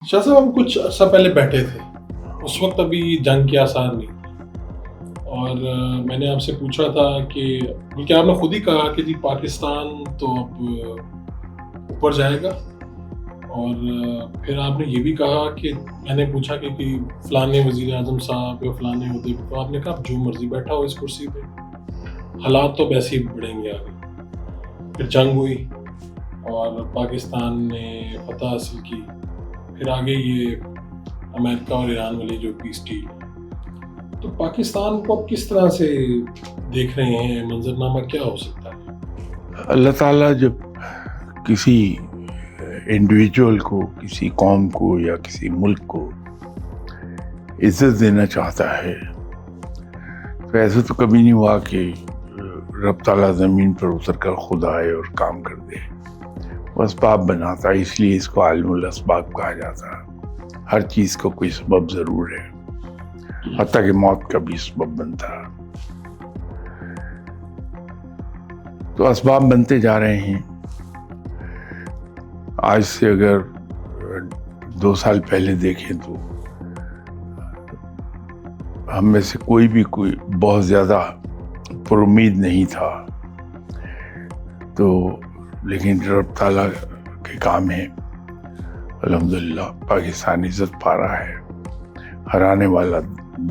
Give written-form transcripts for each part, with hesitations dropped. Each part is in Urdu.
شاہ صاحب ہم کچھ عرصہ پہلے بیٹھے تھے، اس وقت ابھی جنگ کے آثار نہیں تھے، اور میں نے آپ سے پوچھا تھا کہ بلکہ آپ نے خود ہی کہا کہ جی پاکستان تو اب اوپر جائے گا، اور پھر آپ نے یہ بھی کہا کہ میں نے پوچھا کہ فلانے وزیر اعظم صاحب یا فلانے عہدے پہ، تو آپ نے کہا جو مرضی بیٹھا ہو اس کرسی پہ، حالات تو ویسے ہی بڑھیں گے آگے۔ پھر جنگ ہوئی اور پاکستان نے فتح حاصل کی، پھر آگے یہ امریکہ اور ایران والی جو پیس ڈیل، تو پاکستان کو اب کس طرح سے دیکھ رہے ہیں؟ منظرنامہ کیا ہو سکتا ہے؟ اللہ تعالیٰ جب کسی انڈیویجول کو، کسی قوم کو یا کسی ملک کو عزت دینا چاہتا ہے تو ایسا تو کبھی نہیں ہوا کہ رب تعالیٰ زمین پر اتر کر خود آئے اور کام کر دے۔ وہ اسباب بناتا ہے، اس لیے اس کو عالم الاسباب کہا جاتا ہے۔ ہر چیز کا کوئی سبب ضرور ہے، حتیٰ کہ موت کا بھی سبب بنتا ہے۔ تو اسباب بنتے جا رہے ہیں۔ آج سے اگر 2 سال پہلے دیکھیں تو ہم میں سے کوئی بہت زیادہ پر امید نہیں تھا، تو لیکن رب تعالیٰ کے کام ہے، الحمدللہ پاکستان عزت پا رہا ہے۔ ہر آنے والا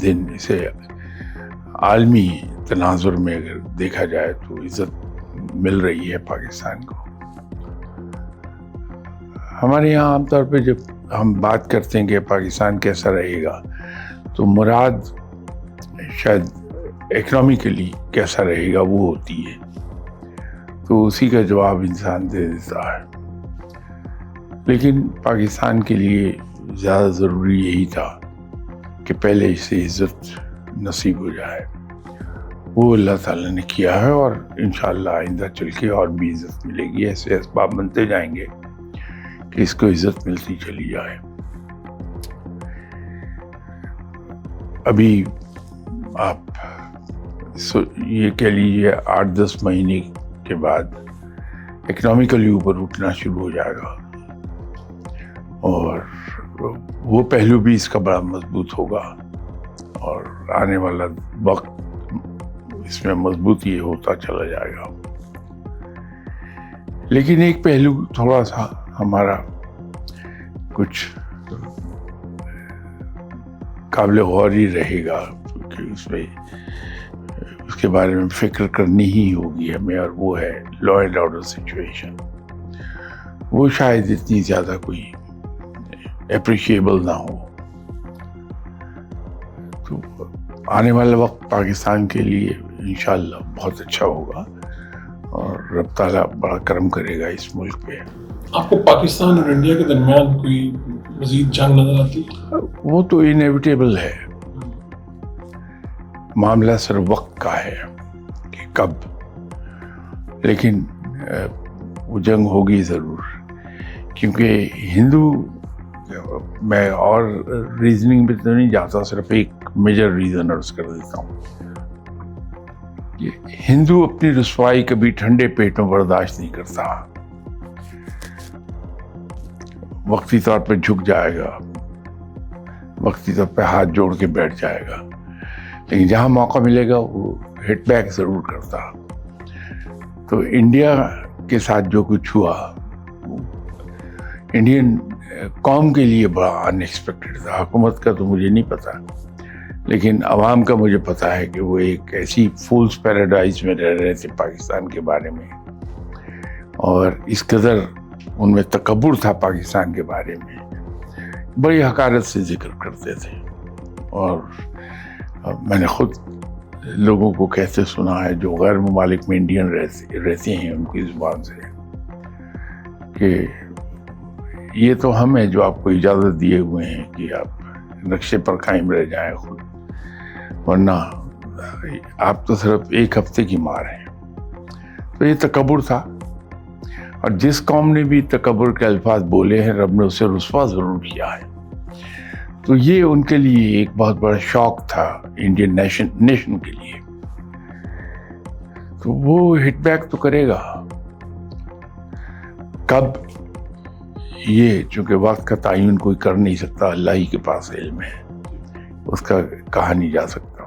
دن اسے عالمی تناظر میں اگر دیکھا جائے تو عزت مل رہی ہے پاکستان کو۔ ہمارے یہاں عام طور پہ جب ہم بات کرتے ہیں کہ پاکستان کیسا رہے گا تو مراد شاید اکنامکلی کیسا رہے گا وہ ہوتی ہے، تو اسی کا جواب انسان دے دیتا ہے۔ لیکن پاکستان کے لیے زیادہ ضروری یہی تھا کہ پہلے اسے عزت نصیب ہو جائے۔ وہ اللہ تعالیٰ نے کیا ہے، اور انشاءاللہ آئندہ چل کے اور بھی عزت ملے گی۔ ایسے اسباب بنتے جائیں گے کہ اس کو عزت ملتی چلی جائے۔ ابھی آپ یہ کہہ لیجیے 8-10 مہینے کے بعد اکنامیکلی اوپر اٹھنا شروع ہو جائے گا، اور وہ پہلو بھی اس کا بڑا مضبوط ہوگا، اور آنے والا وقت اس میں مضبوطی ہوتا چلا جائے گا۔ لیکن ایک پہلو تھوڑا سا ہمارا کچھ قابل غور ہی رہے گا، کہ اس کے بارے میں فکر کرنی ہی ہوگی ہمیں، اور وہ ہے لا اینڈ آرڈر سچویشن۔ وہ شاید اتنی زیادہ کوئی اپریشیبل نہ ہو۔ تو آنے والا وقت پاکستان کے لیے انشاءاللہ بہت اچھا ہوگا، اور رب تعالیٰ بڑا کرم کرے گا اس ملک پہ۔ آپ کو پاکستان اور انڈیا کے درمیان کوئی مزید جنگ نظر آتی؟ وہ تو انیویٹیبل ہے، معاملہ صرف وقت کا ہے کہ کب، لیکن وہ جنگ ہوگی ضرور، کیونکہ ہندو، میں اور ریزننگ پہ تو نہیں جاتا، صرف ایک میجر ریزن عرض کر دیتا ہوں کہ ہندو اپنی رسوائی کبھی ٹھنڈے پیٹ میں برداشت نہیں کرتا۔ وقتی طور پہ جھک جائے گا، وقتی طور پہ ہاتھ جوڑ کے بیٹھ جائے گا، لیکن جہاں موقع ملے گا وہ ہٹ بیک ضرور کرتا۔ تو انڈیا کے ساتھ جو کچھ ہوا، انڈین قوم کے لیے بڑا ان ایکسپیکٹڈ تھا۔ حکومت کا تو مجھے نہیں پتا، لیکن عوام کا مجھے پتا ہے کہ وہ ایک ایسی فولس پیراڈائز میں رہ رہے تھے پاکستان کے بارے میں، اور اس قدر ان میں تکبر تھا پاکستان کے بارے میں، بڑی حقارت سے ذکر کرتے تھے۔ اور میں نے خود لوگوں کو کہتے سنا ہے جو غیر ممالک میں انڈین رہتے ہیں، ان کی زبان سے، کہ یہ تو ہم ہیں جو آپ کو اجازت دیے ہوئے ہیں کہ آپ نقشے پر قائم رہ جائیں خود، ورنہ آپ تو صرف ایک ہفتے کی مار ہیں۔ تو یہ تکبر تھا، اور جس قوم نے بھی تکبر کے الفاظ بولے ہیں رب نے اسے رسوا ضرور کیا ہے۔ تو یہ ان کے لیے ایک بہت بڑا شوق تھا، انڈین نیشن کے لیے۔ تو وہ ہٹ بیک تو کرے گا، کب یہ چونکہ وقت کا تعین کوئی کر نہیں سکتا، اللہ ہی کے پاس علم ہے، اس کا کہا نہیں جا سکتا۔